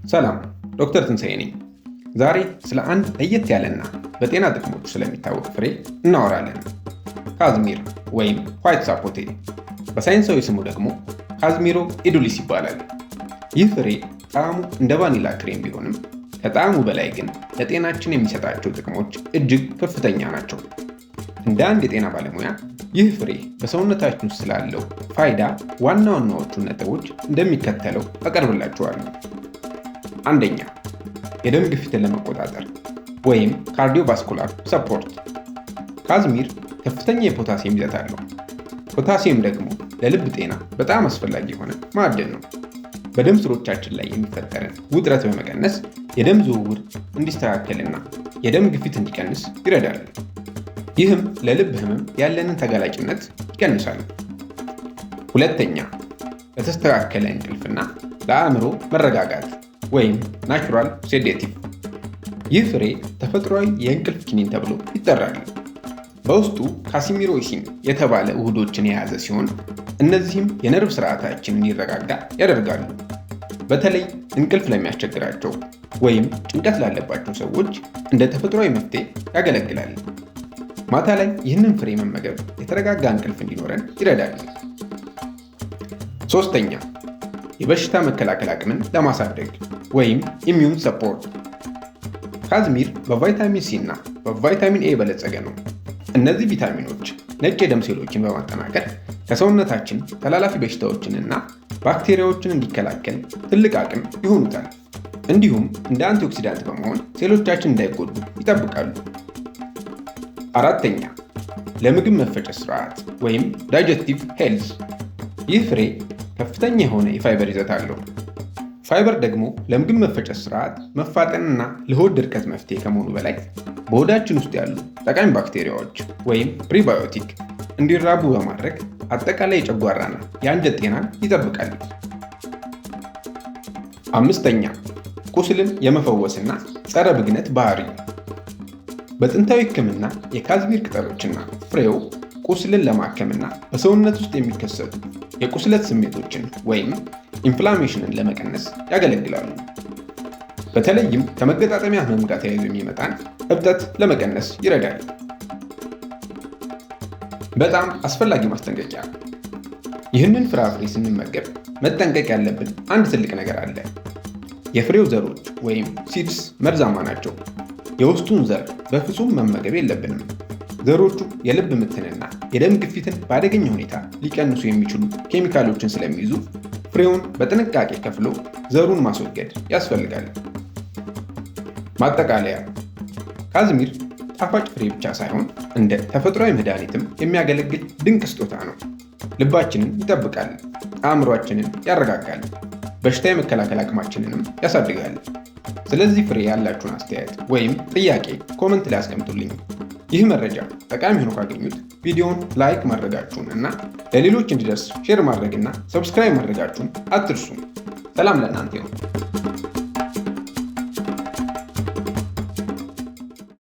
ሰላም፣ ዶክተር ትንሳኤ ነኝ። ዛሬ ስለ አንድ ለየት ያለና በጤና ጥቅሞች ስለሚታወቅ ፍሬ እናወራለን። ካዝሚር ወይም ዋይት ሳፖቴ፣ በሳይንሳዊ ስሙ ደግሞ ካዝሚሮ ኢዱሊስ ይባላል። ይህ ፍሬ ጣዕሙ እንደ ቫኒላ ክሬም ቢሆንም ከጣዕሙ በላይ ግን ለጤናችን የሚሰጣቸው ጥቅሞች እጅግ ከፍተኛ ናቸው። እንደ አንድ የጤና ባለሙያ ይህ ፍሬ በሰውነታችን ውስጥ ስላለው ፋይዳ ዋና ዋናዎቹን ነጥቦች እንደሚከተለው አቀርብላችኋለሁ። አንደኛ፣ የደም ግፊትን ለመቆጣጠር ወይም ካርዲዮቫስኩላር ሰፖርት። ካዝሚር ከፍተኛ የፖታሲየም ይዘት አለው። ፖታሲየም ደግሞ ለልብ ጤና በጣም አስፈላጊ የሆነ ማዕድን ነው። በደም ስሮቻችን ላይ የሚፈጠርን ውጥረት በመቀነስ የደም ዝውውር እንዲስተካከልና የደም ግፊት እንዲቀንስ ይረዳል። ይህም ለልብ ህመም ያለንን ተጋላጭነት ይቀንሳል። ሁለተኛ፣ ለተስተካከለ እንቅልፍና ለአእምሮ መረጋጋት ወይም ናቹራል ሴዴቲቭ። ይህ ፍሬ ተፈጥሯዊ የእንቅልፍ ኪኒን ተብሎ ይጠራል። በውስጡ ካሲሚሮሲን የተባለ ውህዶችን የያዘ ሲሆን እነዚህም የነርቭ ስርዓታችንን እንዲረጋጋ ያደርጋሉ። በተለይ እንቅልፍ ለሚያስቸግራቸው ወይም ጭንቀት ላለባቸው ሰዎች እንደ ተፈጥሯዊ መፍትሄ ያገለግላል። ማታ ላይ ይህንን ፍሬ መመገብ የተረጋጋ እንቅልፍ እንዲኖረን ይረዳል። ሶስተኛ፣ የበሽታ መከላከል አቅምን ለማሳደግ ወይም ኢሚዩን ሰፖርት። ካዝሚር በቫይታሚን ሲ እና በቫይታሚን ኤ የበለጸገ ነው። እነዚህ ቪታሚኖች ነጭ የደም ሴሎችን በማጠናከር ከሰውነታችን ተላላፊ በሽታዎችንና ባክቴሪያዎችን እንዲከላከል ትልቅ አቅም ይሆኑታል። እንዲሁም እንደ አንቲኦክሲዳንት በመሆን ሴሎቻችን እንዳይጎዱ ይጠብቃሉ። አራተኛ፣ ለምግብ መፈጨት ስርዓት ወይም ዳይጀስቲቭ ሄልዝ። ይህ ፍሬ ከፍተኛ የሆነ የፋይበር ይዘት አለው። ፋይበር ደግሞ ለምግብ መፈጨት ስርዓት መፋጠንና ለሆድ ድርቀት መፍትሄ ከመሆኑ በላይ በሆዳችን ውስጥ ያሉ ጠቃሚ ባክቴሪያዎች ወይም ፕሪባዮቲክ እንዲራቡ በማድረግ አጠቃላይ የጨጓራና የአንጀት ጤናን ይጠብቃል። አምስተኛ፣ ቁስልን የመፈወስና ጸረ ብግነት ባህሪ። በጥንታዊ ሕክምና የካዝሚር ቅጠሎችና ፍሬው ቁስልን ለማከምና በሰውነት ውስጥ የሚከሰቱ የቁስለት ስሜቶችን ወይም ኢንፍላሜሽንን ለመቀነስ ያገለግላሉ። በተለይም ከመገጣጠሚያ ህመም ጋር ተያይዞ የሚመጣን እብጠት ለመቀነስ ይረዳል። በጣም አስፈላጊ ማስጠንቀቂያ፣ ይህንን ፍራፍሬ ስንመገብ መጠንቀቅ ያለብን አንድ ትልቅ ነገር አለ። የፍሬው ዘሮች ወይም ሲድስ መርዛማ ናቸው። የውስጡን ዘር በፍጹም መመገብ የለብንም። ዘሮቹ የልብ ምትንና የደም ግፊትን በአደገኛ ሁኔታ ሊቀንሱ የሚችሉ ኬሚካሎችን ስለሚይዙ ፍሬውን በጥንቃቄ ከፍሎ ዘሩን ማስወገድ ያስፈልጋል። ማጠቃለያ፣ ካዝሚር ጣፋጭ ፍሬ ብቻ ሳይሆን እንደ ተፈጥሯዊ መድኃኒትም የሚያገለግል ድንቅ ስጦታ ነው። ልባችንን ይጠብቃል፣ አእምሯችንን ያረጋጋል፣ በሽታ የመከላከል አቅማችንንም ያሳድጋል። ስለዚህ ፍሬ ያላችሁን አስተያየት ወይም ጥያቄ ኮመንት ላይ አስቀምጡልኝ። ይህ መረጃ ጠቃሚ ሆኖ ካገኙት ቪዲዮውን ላይክ ማድረጋችሁን እና ለሌሎች እንዲደርስ ሼር ማድረግና ሰብስክራይብ ማድረጋችሁን አትርሱ። ሰላም ለእናንተ ይሁን።